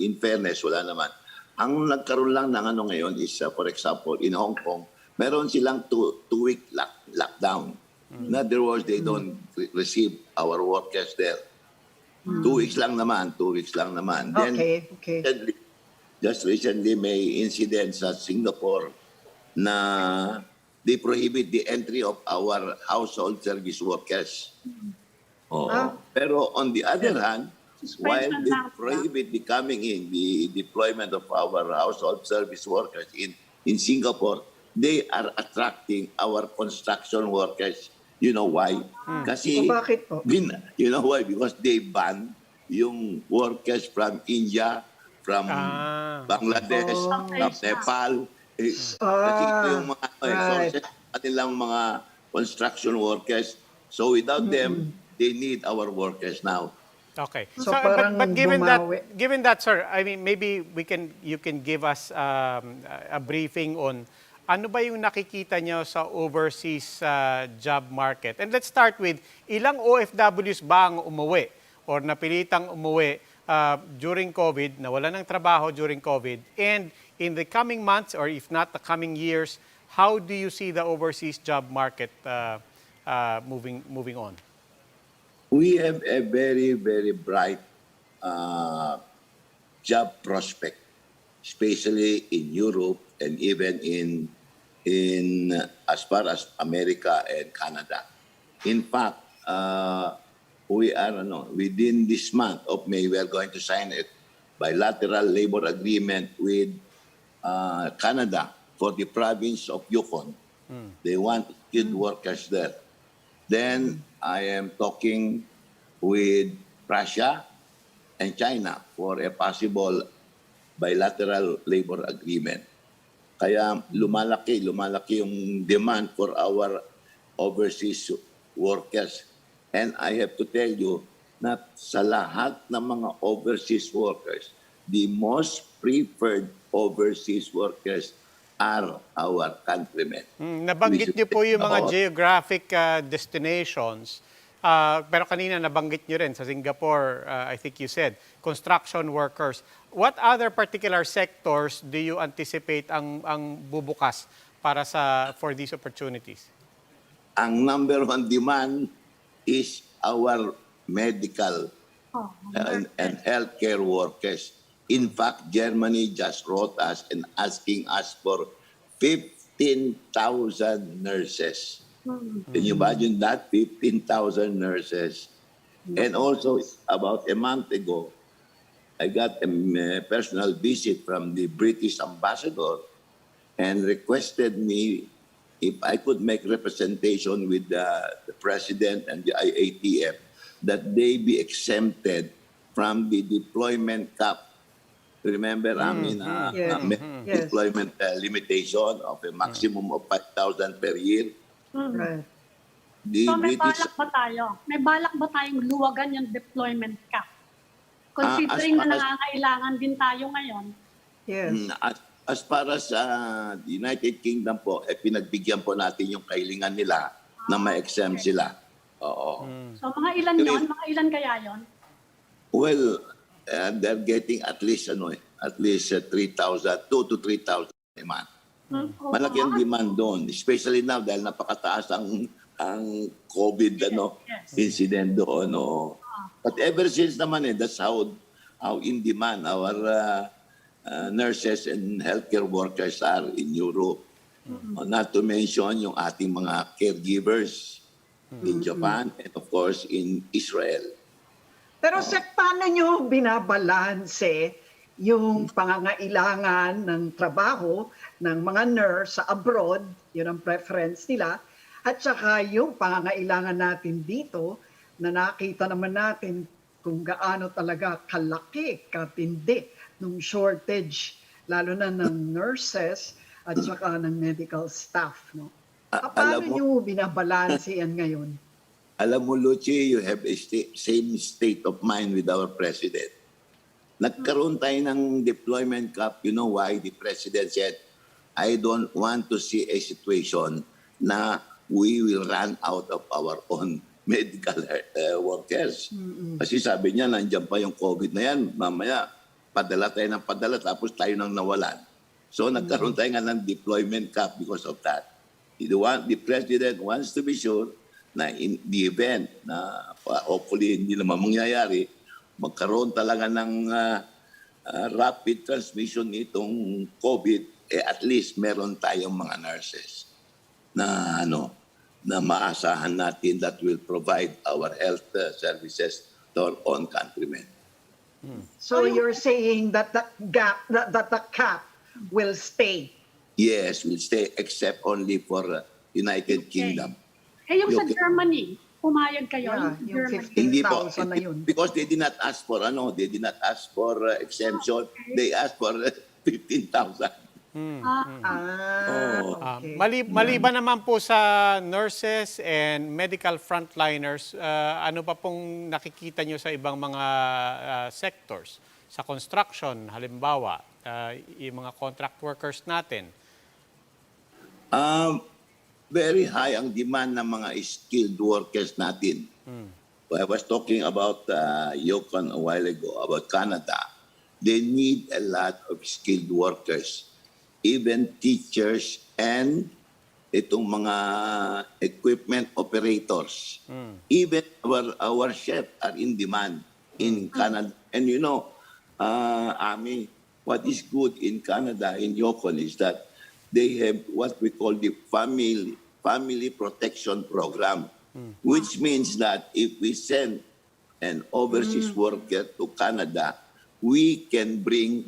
[SPEAKER 9] In fairness, wala naman. Ang nagkaroon lang ng ngayon is, for example, in Hong Kong, meron silang two-week lockdown. In other words, they don't receive our workers there. 2 weeks lang naman. Then,
[SPEAKER 6] Okay.
[SPEAKER 9] Just recently, may incident sa Singapore na they prohibit the entry of our household service workers. Pero on the other hand, while they prohibit the coming in, the deployment of our household service workers in Singapore, they are attracting our construction workers. You know why? Kasi,
[SPEAKER 6] Bakit po?
[SPEAKER 9] you know why? Because they ban yung workers from India, from Bangladesh, from Nepal. Kasi ito yung mga sources kanilang mga construction workers. So without them, they need our workers now.
[SPEAKER 5] Okay.
[SPEAKER 6] So parang
[SPEAKER 5] but
[SPEAKER 6] bumawi.
[SPEAKER 5] given that, sir, I mean, maybe you can give us a briefing on ano ba yung nakikita nyo sa overseas job market. And let's start with, ilang OFWs ba ang umuwi or napilitang umuwi during COVID, nawala ng trabaho during COVID, and in the coming months or if not the coming years, how do you see the overseas job market moving on?
[SPEAKER 9] We have a very, very bright job prospect, especially in Europe and even in as far as America and Canada. In fact, we are within this month of May, we are going to sign a bilateral labor agreement with Canada for the province of Yukon. They want skilled workers there. Then I am talking with Russia and China for a possible bilateral labor agreement. Kaya lumalaki yung demand for our overseas workers. And I have to tell you na sa lahat ng mga overseas workers, the most preferred overseas workers are our countrymen.
[SPEAKER 5] Nabanggit niyo po yung mga geographic destinations. Pero kanina nabanggit niyo rin sa Singapore, I think you said, construction workers. What other particular sectors do you anticipate ang bubukas for these opportunities?
[SPEAKER 9] Ang number one demand is our medical and healthcare workers. In fact, Germany just wrote us and asking us for 15,000 nurses. Can you imagine that? 15,000 nurses. And also, about a month ago, I got a personal visit from the British ambassador and requested me if I could make representation with the president and the IATF that they be exempted from the deployment cap. Remember, deployment limitation of a maximum of 5,000 per year.
[SPEAKER 6] Right.
[SPEAKER 7] So may balak ba tayo? May balak ba tayong luwagan yung deployment cap? Considering na nangangailangan din tayo ngayon.
[SPEAKER 6] Yes.
[SPEAKER 9] As far as the United Kingdom po, pinagbigyan po natin yung kahilingan nila na ma-exempt sila. Oo.
[SPEAKER 7] So mga ilan yon? Mga ilan kaya yon?
[SPEAKER 9] Well, they're getting at least 3,000, 2 to 3,000 a month. Malaki ang demand doon, especially now dahil napakataas ang COVID incident doon. But ever since naman that's how in demand our nurses and healthcare workers are in Europe. Not to mention yung ating mga caregivers in Japan and of course in Israel.
[SPEAKER 6] Pero paano nyo binabalanse yung pangangailangan ng trabaho ng mga nurse sa abroad, yun ang preference nila, at saka yung pangangailangan natin dito na nakita naman natin kung gaano talaga kalaki, katindi ng shortage, lalo na ng nurses at saka ng medical staff. No? Paano nyo binabalanse yan ngayon?
[SPEAKER 9] Alam mo, Lucy, you have a same state of mind with our president. Nagkaroon tayo ng deployment cap. You know why? The president said, I don't want to see a situation na we will run out of our own medical workers. Kasi sabi niya, nandiyan pa yung COVID na yan. Mamaya, padala tayo ng padala tapos tayo nang nawalan. So nagkaroon tayo nga ng deployment cap because of that. The president wants to be sure na in the event na hopefully hindi naman mangyayari, magkaroon talaga ng rapid transmission nitong COVID, at least meron tayong mga nurses na na maasahan natin that will provide our health services to our own countrymen.
[SPEAKER 6] So you're saying that the cap will stay?
[SPEAKER 9] Yes, will stay except only for United Kingdom.
[SPEAKER 7] Yung sa Germany, pumayag kayo?
[SPEAKER 6] Yung
[SPEAKER 9] Hindi po.
[SPEAKER 6] 15,000 na yun.
[SPEAKER 9] Because they did not ask for exemption. They asked for 15,000.
[SPEAKER 6] Okay.
[SPEAKER 5] Maliban naman po sa nurses and medical frontliners, ano pa pong nakikita nyo sa ibang mga sectors? Sa construction, halimbawa, yung mga contract workers natin.
[SPEAKER 9] Very high ang demand ng mga skilled workers natin. I was talking about Yukon a while ago, about Canada. They need a lot of skilled workers, even teachers and itong mga equipment operators. Even our chefs are in demand in Canada. And you know, Ami, what is good in Canada, in Yukon, is that they have what we call the family protection program, which means that if we send an overseas worker to Canada, they can bring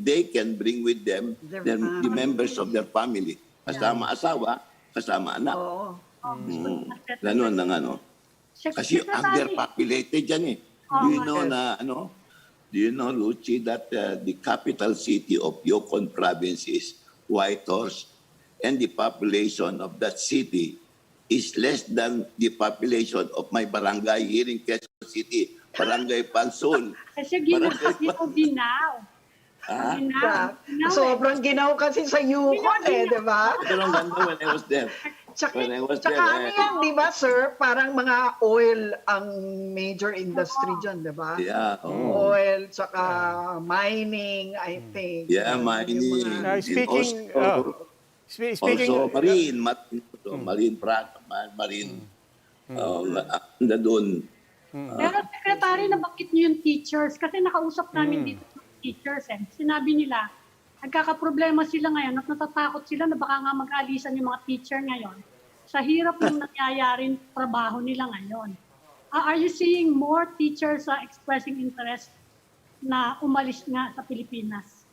[SPEAKER 9] with them the members of their family. Kasama asawa, kasama anak.
[SPEAKER 6] Oo.
[SPEAKER 9] Ganun ang ano. Kasi underpopulated yan eh. Do you know, Lucy, that the capital city of Yukon province is Whitehorse, and the population of that city is less than the population of my barangay here in Quezon City, Barangay Pansul.
[SPEAKER 7] Kasi ginaw.
[SPEAKER 6] Sobrang ginaw kasi sa Yukon di ba?
[SPEAKER 9] Pero ang ganda when I was there.
[SPEAKER 6] Tsaka ano yan, di ba, sir? Parang mga oil ang major industry dyan, di ba?
[SPEAKER 9] Yeah.
[SPEAKER 6] Oil, tsaka mining, I think.
[SPEAKER 9] Yeah, mining.
[SPEAKER 5] Speaking,
[SPEAKER 9] Also marine, doon.
[SPEAKER 7] Pero Secretary, nabanggit niyo yung teachers kasi nakausap namin dito yung teachers Sinabi nila, nagkakaproblema sila ngayon at natatakot sila na baka nga mag-alisan yung mga teacher ngayon sa hirap ng nangyayaring trabaho nila ngayon. Are you seeing more teachers expressing interest na umalis nga sa Pilipinas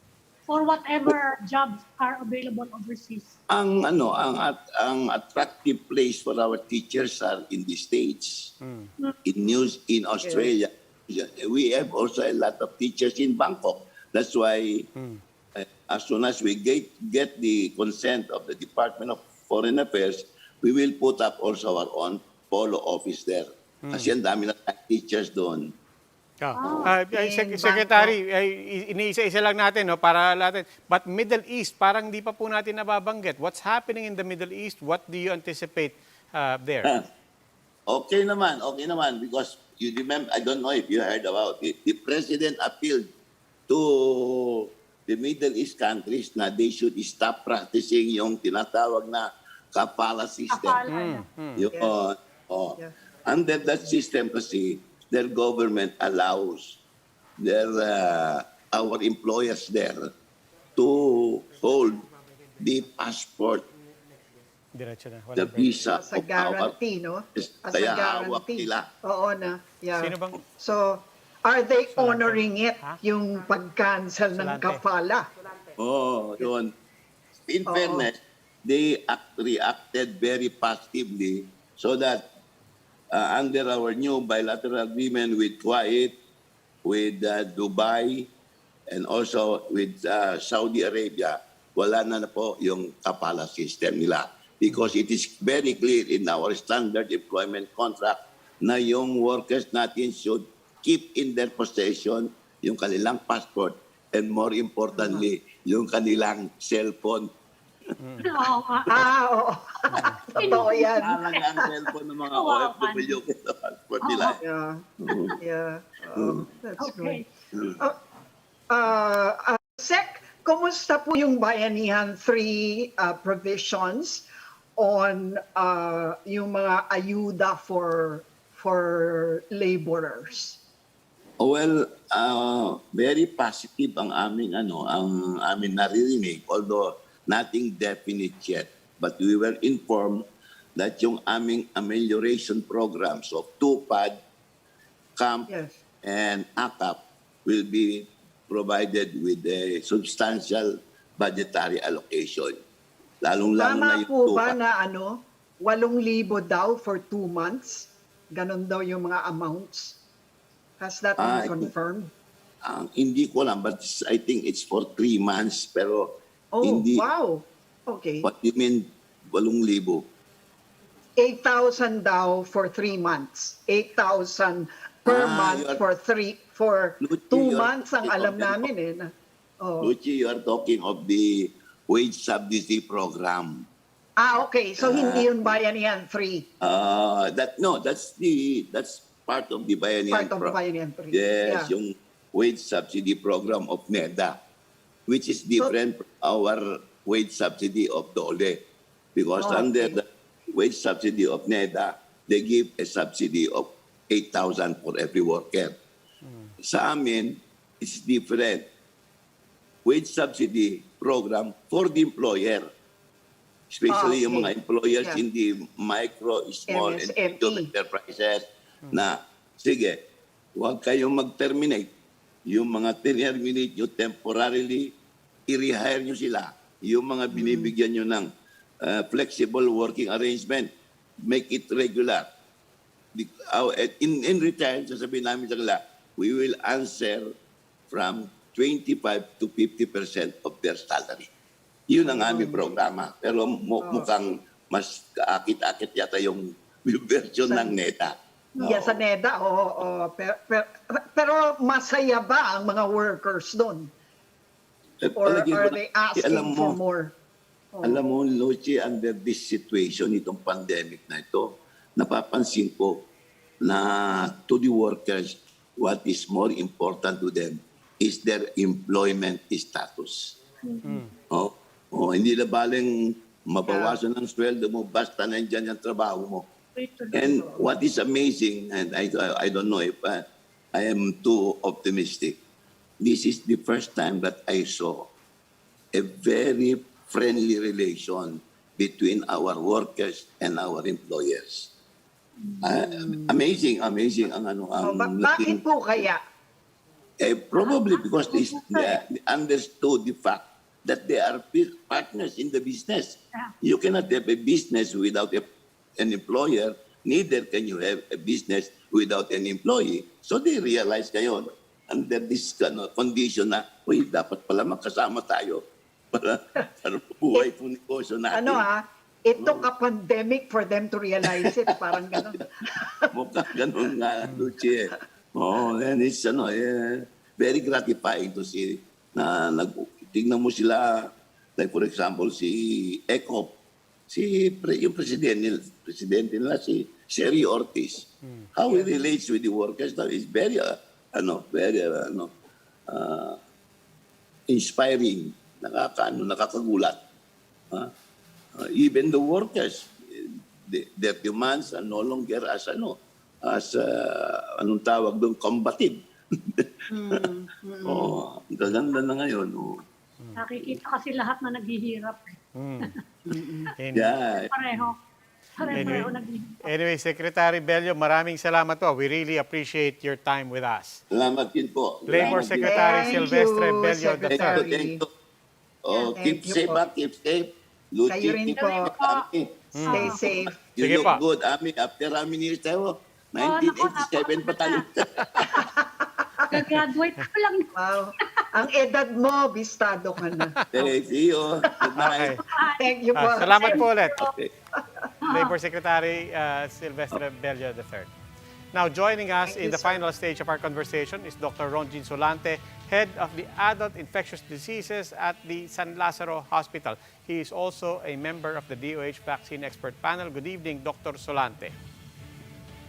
[SPEAKER 7] for whatever jobs are available overseas?
[SPEAKER 9] Ang attractive place for our teachers are in the States, in Australia. We have also a lot of teachers in Bangkok. That's why as soon as we get the consent of the Department of Foreign Affairs, we will put up also our own polo office there. Kasi ang dami na teachers doon.
[SPEAKER 5] Secretary, iniisa-isa lang natin para natin. But Middle East, parang di pa po natin nababanggit. What's happening in the Middle East? What do you anticipate there?
[SPEAKER 9] Okay naman, because you remember, I don't know if you heard about it, the President appealed to the Middle East countries na they should stop practicing yung tinatawag na kafala system. Under that system kasi, their government allows our employers there to hold the passport, the visa
[SPEAKER 6] As a guarantee, no? As a
[SPEAKER 9] kaya hawak
[SPEAKER 6] guarantee.
[SPEAKER 9] nila.
[SPEAKER 6] Oo na. Yeah.
[SPEAKER 5] Sino bang?
[SPEAKER 6] So, are they honoring it, yung pag-cancel ng kafala?
[SPEAKER 9] Yun. In fairness, they reacted very positively so that under our new bilateral agreement with Kuwait, with Dubai, and also with Saudi Arabia, wala na po yung kafala system nila. Because it is very clear in our standard employment contract na yung workers natin should keep in their possession yung kanilang passport and more importantly, yung kanilang cellphone.
[SPEAKER 6] Oo. Totoo yan.
[SPEAKER 9] Talaga ang cellphone ng mga OFW sa passport nila.
[SPEAKER 6] Yeah. That's
[SPEAKER 7] Okay.
[SPEAKER 6] good. Sec, kumusta po yung Bayanihan 3 provisions on yung mga ayuda for laborers?
[SPEAKER 9] Well, very positive ang aming naririnig, although nothing definite yet. But we were informed that yung aming amelioration programs of TUPAD, CAMP, and ACAP will be provided with a substantial budgetary allocation. Lalong-lalo na
[SPEAKER 6] Tama
[SPEAKER 9] yung
[SPEAKER 6] po ba
[SPEAKER 9] TUPAD.
[SPEAKER 6] na 8,000 daw for 2 months? Ganon daw yung mga amounts. Has that been confirmed?
[SPEAKER 9] Hindi ko alam, but I think it's for 3 months. Pero
[SPEAKER 6] Oh,
[SPEAKER 9] Hindi.
[SPEAKER 6] wow. Okay.
[SPEAKER 9] What do you mean 8,000?
[SPEAKER 6] 8,000 daw for 3 months. 8,000 per month
[SPEAKER 9] You are,
[SPEAKER 6] for
[SPEAKER 9] Luchi,
[SPEAKER 6] 2
[SPEAKER 9] you are
[SPEAKER 6] months ang
[SPEAKER 9] talking
[SPEAKER 6] alam
[SPEAKER 9] of the,
[SPEAKER 6] namin eh. Oh.
[SPEAKER 9] Luchi, you are talking of the wage subsidy program.
[SPEAKER 6] Okay. So hindi yun bayanihan 3.
[SPEAKER 9] That's part of the Bayanihan
[SPEAKER 6] Part of Bayanihan 3.
[SPEAKER 9] Yes,
[SPEAKER 6] Yeah.
[SPEAKER 9] yung wage subsidy program of NEDA, which is different from our wage subsidy of DOLE. Because under
[SPEAKER 6] Okay.
[SPEAKER 9] the wage subsidy of NEDA, they give a subsidy of 8,000 for every worker. Sa amin, it's different. Wage subsidy program for the employer. Especially yung mga employers
[SPEAKER 6] Yeah.
[SPEAKER 9] in the micro, small, and
[SPEAKER 6] MSME.
[SPEAKER 9] medium enterprises na, sige, huwag kayong mag-terminate. Yung mga terminate nyo temporarily, i-rehire nyo sila. Yung mga binibigyan nyo ng flexible working arrangement, make it regular. In return, sasabihin namin sa kanila, we will answer from 25 to 50% of their salary. Yun ang aming programa. Pero mukhang mas kaakit-akit yata yung version ng NETA.
[SPEAKER 6] Yeah, sa NEDA, oo. Pero masaya ba ang mga workers doon? Or are they asking for more?
[SPEAKER 9] Alam mo, Luchi, under this situation, itong pandemic na ito, napapansin ko na to the workers, what is more important to them is their employment status. Hindi na baling mabawasan ng sweldo mo, basta nandyan yung trabaho mo. And what is amazing, and I don't know if I am too optimistic, this is the first time that I saw a very friendly relation between our workers and our employers. Amazing ang
[SPEAKER 6] Bakit po kaya?
[SPEAKER 9] Probably because they understood the fact that they are partners in the business. You cannot have a business without an employer, neither can you have a business without an employee. So they realize ngayon, under this condition na, dapat pala magkasama tayo para buhay itong negosyo natin.
[SPEAKER 6] It took a pandemic for them to realize it. Parang gano'n.
[SPEAKER 9] Mukhang gano'n nga, Luchi. And it's very gratifying to see na tignan mo sila, like for example, si ECOP, yung presidente nila, si Sherry Ortiz. How he relates with the workers now is very, inspiring, nakakagulat. Even the workers, their demands are no longer as anong tawag doon, combative. Gaganda na ngayon.
[SPEAKER 7] Nakikita kasi lahat na naghihirap.
[SPEAKER 9] Yeah.
[SPEAKER 7] Pareho naghihirap.
[SPEAKER 5] Anyway, Secretary Bello, maraming salamat po. We really appreciate your time with us.
[SPEAKER 9] Salamat din po.
[SPEAKER 5] Labor Secretary
[SPEAKER 6] Thank
[SPEAKER 5] Silvestre
[SPEAKER 6] you,
[SPEAKER 5] Bello III.
[SPEAKER 6] Secretary.
[SPEAKER 9] Thank you. Keep
[SPEAKER 6] Thank you
[SPEAKER 9] safe,
[SPEAKER 6] po.
[SPEAKER 9] keep safe.
[SPEAKER 6] Kayo rin po.
[SPEAKER 9] Luchi,
[SPEAKER 6] Stay safe.
[SPEAKER 9] you
[SPEAKER 5] Sige
[SPEAKER 9] look
[SPEAKER 5] pa.
[SPEAKER 9] good, Ami. After how many years tayo? 1987 pa tayo.
[SPEAKER 7] Gagraduate ko lang.
[SPEAKER 6] Wow. Ang edad mo, bistado ka na.
[SPEAKER 9] Okay, see you. Good
[SPEAKER 5] Okay.
[SPEAKER 9] night.
[SPEAKER 6] Thank you po.
[SPEAKER 5] Salamat po ulit.
[SPEAKER 9] Okay.
[SPEAKER 5] Labor Secretary Silvestre Bello III. Now, joining us
[SPEAKER 6] Thank
[SPEAKER 5] in
[SPEAKER 6] you,
[SPEAKER 5] the
[SPEAKER 6] sir.
[SPEAKER 5] final stage of our conversation is Dr. Ronjin Solante, Head of the Adult Infectious Diseases at the San Lazaro Hospital. He is also a member of the DOH Vaccine Expert Panel. Good evening, Dr. Solante.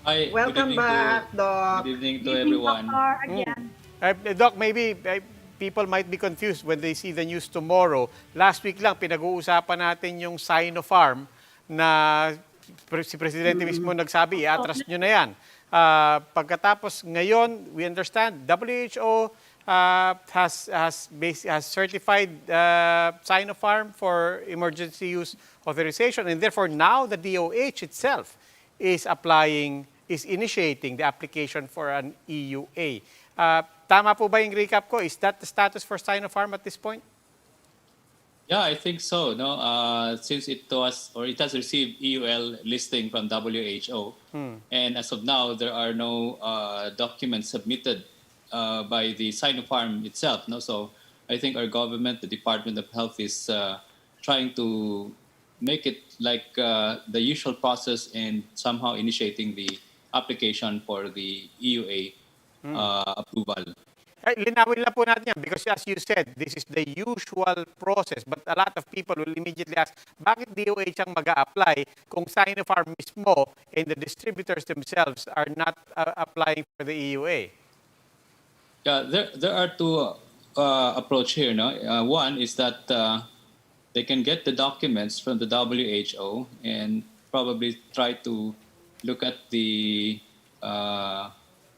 [SPEAKER 2] Hi,
[SPEAKER 6] Welcome back, Doc.
[SPEAKER 2] Good evening to
[SPEAKER 7] Evening,
[SPEAKER 2] everyone.
[SPEAKER 7] Doctor, again.
[SPEAKER 5] Doc, maybe people might be confused when they see the news tomorrow. Last week lang, pinag-uusapan natin yung Sinopharm na si Presidente mismo nagsabi, i-atras nyo na yan. Pagkatapos ngayon, we understand, WHO has certified Sinopharm for emergency use authorization, and therefore now the DOH itself is initiating the application for an EUA. Tama po ba yung recap ko? Is that the status for Sinopharm at this point?
[SPEAKER 2] Yeah, I think so. No, since it has received EUL listing from WHO, and as of now, there are no documents submitted by the Sinopharm itself. No, so I think our government, the Department of Health, is trying to make it like the usual process and somehow initiating the application for the EUA approval.
[SPEAKER 5] Ay, linawin lang po natin yan because as you said, this is the usual process. But a lot of people will immediately ask, bakit DOH ang mag-a-apply kung Sinopharm mismo and the distributors themselves are not applying for the EUA?
[SPEAKER 2] Yeah, there are two approach here. No, one is that they can get the documents from the WHO and probably try to look at the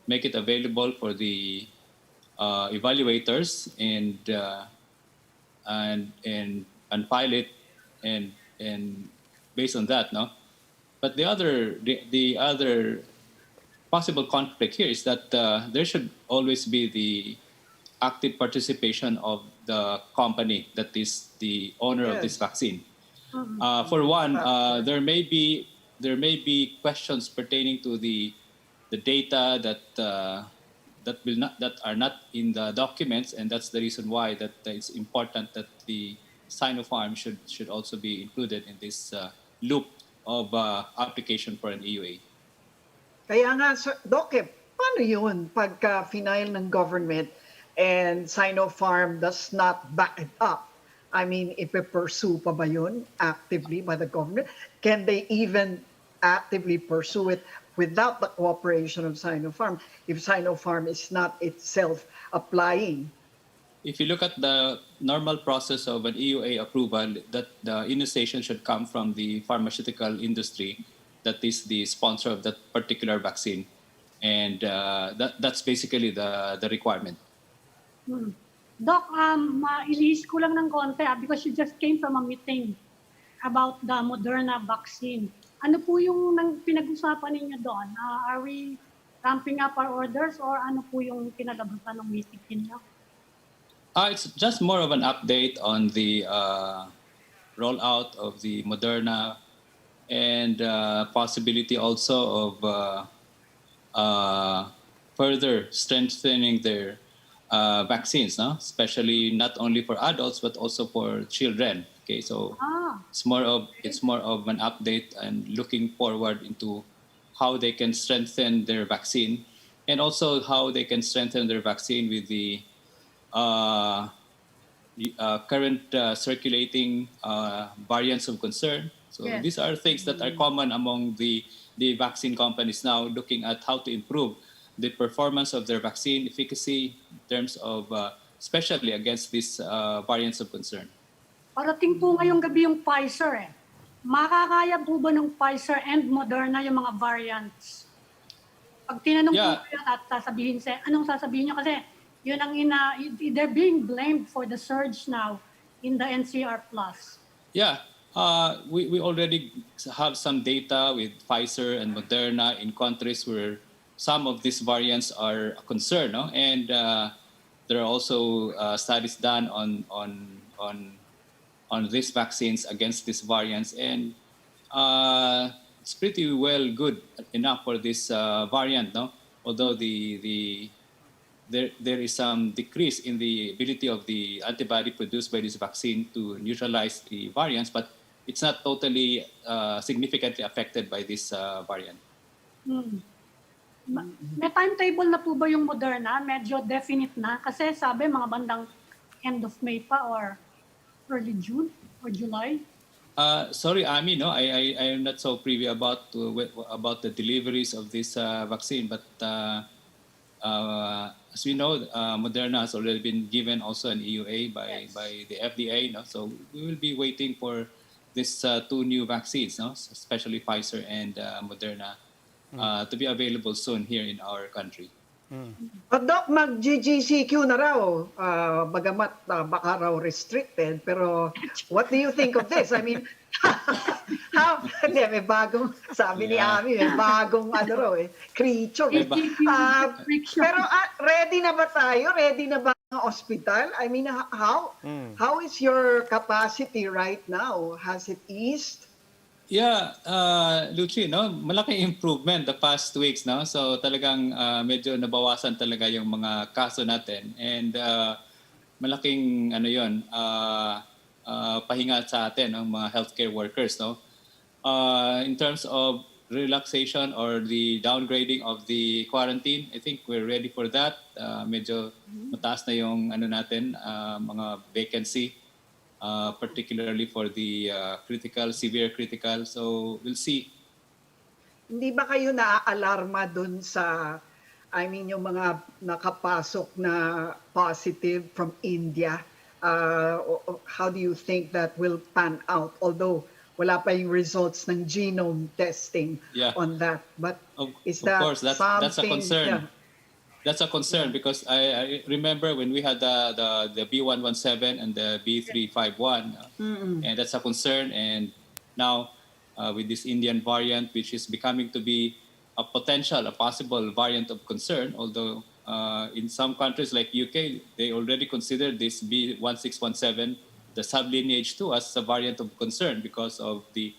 [SPEAKER 2] make it available for the evaluators and file it and based on that, no. But the other possible conflict here is that there should always be the active participation of the company that is the owner of this vaccine. For one, there may be questions pertaining to the data that are not in the documents, and that's the reason why that it's important that the Sinopharm should also be included in this loop of application for an EUA.
[SPEAKER 6] Kaya nga, Doc, paano yun pagka final ng government and Sinopharm does not back it up? I mean, ipe-pursue pa ba yun actively by the government? Can they even actively pursue it without the cooperation of Sinopharm if Sinopharm is not itself applying?
[SPEAKER 2] If you look at the normal process of an EUA approval, that the initiation should come from the pharmaceutical industry that is the sponsor of that particular vaccine. And that's basically the requirement.
[SPEAKER 7] Doc, ilihis ko lang ng konti because you just came from a meeting about the Moderna vaccine. Ano po yung pinag-usapan ninyo doon? Are we ramping up our orders or ano po yung kinalabasan ng meeting ninyo?
[SPEAKER 2] It's just more of an update on the rollout of the Moderna and possibility also of further strengthening their vaccines, no? Especially not only for adults but also for children. Okay, so it's more of an update and looking forward into how they can strengthen their vaccine, and also how they can strengthen their vaccine with the current circulating variants of concern. So these are things that are common among the vaccine companies now, looking at how to improve the performance of their vaccine efficacy in terms of, especially against these variants of concern.
[SPEAKER 7] Parating po ngayong gabi yung Pfizer eh. Makakaya po ba ng Pfizer and Moderna yung mga variants? Pag tinanong po kayo at anong sasabihin nyo? Kasi yun ang they're being blamed for the surge now in the NCR+.
[SPEAKER 2] Yeah, we already have some data with Pfizer and Moderna in countries where some of these variants are a concern, no? And there are also studies done on these vaccines against these variants, and it's pretty well good enough for this variant, no? Although there is some decrease in the ability of the antibody produced by this vaccine to neutralize the variants, but it's not totally significantly affected by this variant.
[SPEAKER 7] May timetable na po ba yung Moderna? Medyo definite na? Kasi sabi mga bandang end of May pa or early June or July?
[SPEAKER 2] Sorry, Ami, no, I am not so privy about the deliveries of this vaccine, but as we know, Moderna has already been given also an EUA by the FDA, no? So we will be waiting for these two new vaccines, no? Especially Pfizer and Moderna, to be available soon here in our country.
[SPEAKER 6] But Doc, mag-GGCQ na raw, bagamat baka raw restricted, pero what do you think of this? I mean, hindi, may bagong, sabi ni Ami, may bagong creature. Pero ready na ba tayo? Ready na ba ang hospital? I mean, how is your capacity right now? Has it eased?
[SPEAKER 2] Yeah, Lucy, no, malaking improvement the past weeks, no. So talagang medyo nabawasan talaga yung mga kaso natin, and malaking ano yon, pahinga sa atin ang mga healthcare workers, no? In terms of relaxation or the downgrading of the quarantine, I think we're ready for that. Medyo mataas na yung ano natin, mga vacancy, particularly for the critical, severe critical. So we'll see.
[SPEAKER 6] Hindi ba kayo naaalarma dun sa, I mean, yung mga nakapasok na positive from India? How do you think that will pan out? Although wala pa yung results ng genome testing on that. But is
[SPEAKER 2] Of
[SPEAKER 6] that
[SPEAKER 2] course, that's a
[SPEAKER 6] something?
[SPEAKER 2] concern.
[SPEAKER 6] Yeah.
[SPEAKER 2] That's a concern because I remember when we had the B117 and the B351, and that's a concern. And now with this Indian variant, which is becoming to be a possible variant of concern, although in some countries like UK, they already consider this B1617, the sublineage 2, as a variant of concern because of the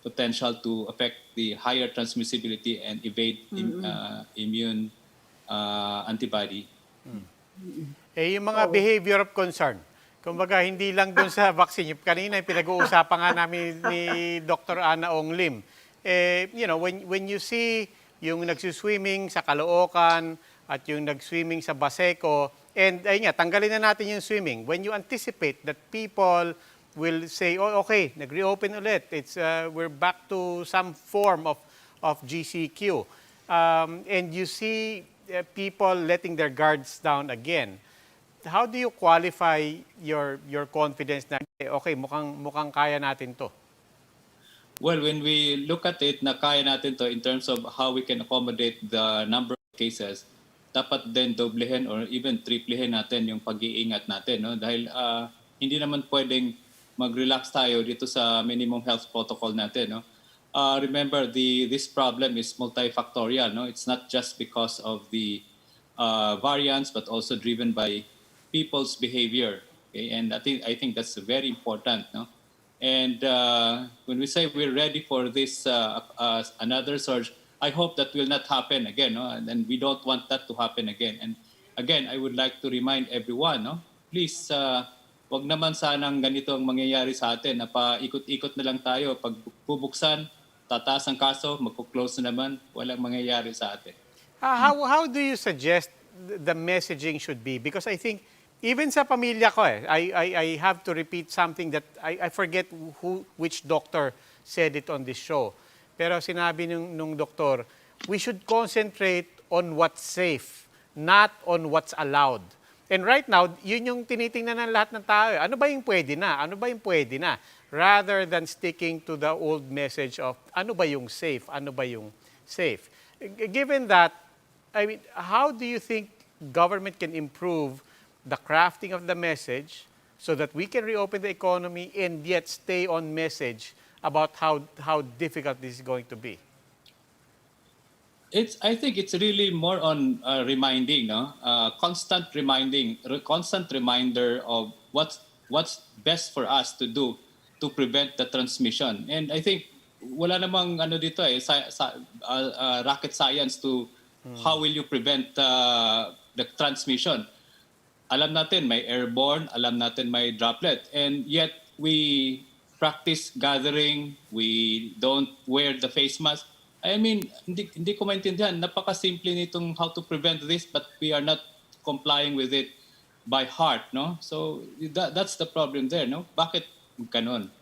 [SPEAKER 2] potential to affect the higher transmissibility and evade immune antibody.
[SPEAKER 5] Eh, yung mga behavior of concern, kumbaga hindi lang dun sa vaccine. Kanina yung pinag-uusapan nga namin ni Dr. Ana Ong Lim. Eh, you know, when you see yung nagsuswimming sa Caloocan at yung nag-swimming sa Baseco, and ayun nga, tanggalin na natin yung swimming. When you anticipate that people will say, oh, okay, nag-reopen ulit. We're back to some form of GCQ. And you see people letting their guards down again. How do you qualify your confidence na, okay, mukhang kaya natin to?
[SPEAKER 2] Well, when we look at it na kaya natin to in terms of how we can accommodate the number of cases, dapat din doblehin or even triplehin natin yung pag-iingat natin. No? Dahil hindi naman pwedeng mag-relax tayo dito sa minimum health protocol natin. No? Remember, this problem is multifactorial. No? It's not just because of the variants, but also driven by people's behavior. Okay? And I think that's very important. No? And when we say we're ready for this another surge, I hope that will not happen again. No? And we don't want that to happen again. And again, I would like to remind everyone, no? Please, wag naman sanang ganito ang mangyayari sa atin na paikot-ikot na lang tayo. Pag bubuksan, tataas ang kaso, magpo-close na naman, walang mangyayari sa atin.
[SPEAKER 5] How do you suggest the messaging should be? Because I think, even sa pamilya ko, I have to repeat something that I forget which doctor said it on this show. Pero sinabi nung doktor, we should concentrate on what's safe, not on what's allowed. And right now, yun yung tinitingnan ng lahat ng tao. Ano ba yung pwede na? Ano ba yung pwede na? Rather than sticking to the old message of ano ba yung safe? Ano ba yung safe? Given that, I mean, how do you think government can improve the crafting of the message so that we can reopen the economy and yet stay on message about how difficult this is going to be?
[SPEAKER 2] I think it's really more on reminding, no? Constant reminder of what's best for us to do to prevent the transmission. And I think wala namang ano dito rocket science to how will you prevent the transmission. Alam natin may airborne, alam natin may droplet, and yet we practice gathering, we don't wear the face mask. I mean, hindi ko maintindihan. Napaka-simple nitong how to prevent this, but we are not complying with it by heart, no? So that's the problem there, no? Bakit ganun?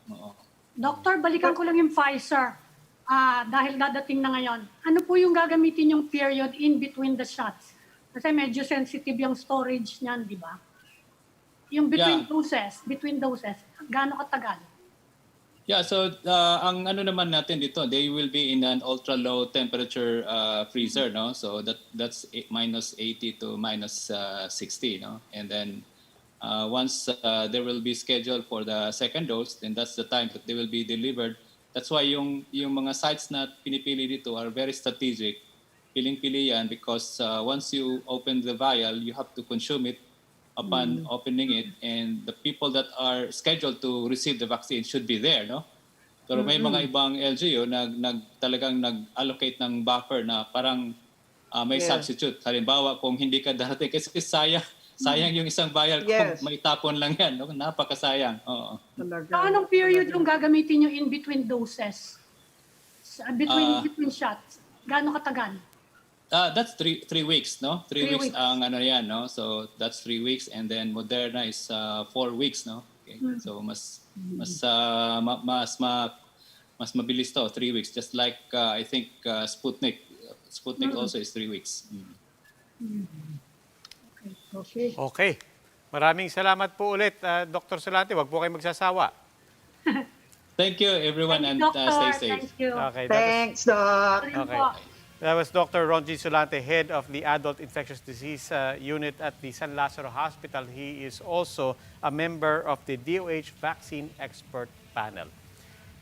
[SPEAKER 7] Doktor, balikan ko lang yung Pfizer. Dahil dadating na ngayon. Ano po yung gagamitin yung period in between the shots? Kasi medyo sensitive yung storage niyan, di ba? Yung between doses, gaano katagal?
[SPEAKER 2] Yeah, so ang ano naman natin dito, they will be in an ultra low temperature freezer, no? So that's minus 80 to minus 60, no? And then once there will be scheduled for the second dose, then that's the time that they will be delivered. That's why yung mga sites na pinipili dito are very strategic. Piling-pili yan because once you open the vial, you have to consume it upon opening it, and the people that are scheduled to receive the vaccine should be there, no? Pero may mga ibang LGU talagang nag-allocate ng buffer na parang may substitute. Halimbawa, kung hindi ka darating, kasi sayang yung isang vial
[SPEAKER 6] Yes.
[SPEAKER 2] kung may tapon lang yan. No? Napakasayang. Oo.
[SPEAKER 6] Talaga.
[SPEAKER 7] So, anong period yung gagamitin nyo in between doses? Between shots? Gaano katagal?
[SPEAKER 2] That's three weeks, no? Three
[SPEAKER 7] 3
[SPEAKER 2] weeks
[SPEAKER 7] weeks.
[SPEAKER 2] ang ano yan, no? So that's 3 weeks, and then Moderna is 4 weeks, no? Okay. So mas mabilis to, 3 weeks. Just like I think Sputnik. Sputnik also is 3 weeks.
[SPEAKER 6] Okay.
[SPEAKER 5] Okay. Maraming salamat po ulit, Dr. Sulante. Huwag po kayo magsasawa.
[SPEAKER 2] Thank you, everyone, and
[SPEAKER 7] Doctor,
[SPEAKER 2] stay safe.
[SPEAKER 7] thank you.
[SPEAKER 5] Okay.
[SPEAKER 6] Thanks, Doc.
[SPEAKER 7] Rin
[SPEAKER 5] Okay.
[SPEAKER 7] po.
[SPEAKER 5] That was Dr. Ronji Sulante, head of the Adult Infectious Disease Unit at the San Lazaro Hospital. He is also a member of the DOH Vaccine Expert Panel.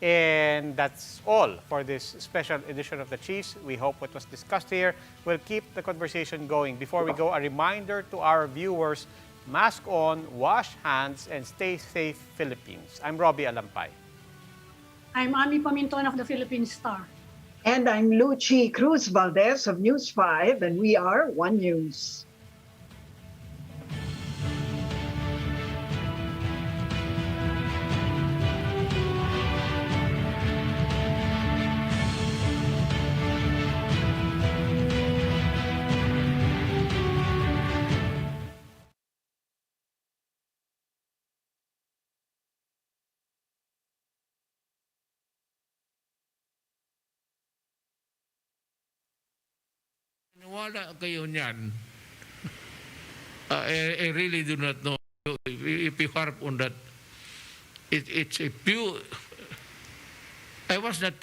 [SPEAKER 5] And that's all for this special edition of The Chiefs. We hope what was discussed here will keep the conversation going. Before we go, a reminder to our viewers, mask on, wash hands, and stay safe, Philippines. I'm Robbie Alampay.
[SPEAKER 7] I'm Ami Paminton of the Philippine Star.
[SPEAKER 6] And I'm Luchi Cruz Valdez of News 5, and we are One News.
[SPEAKER 10] Wala kayo niyan. I really do not know if you harp on that. It's a pure. I was not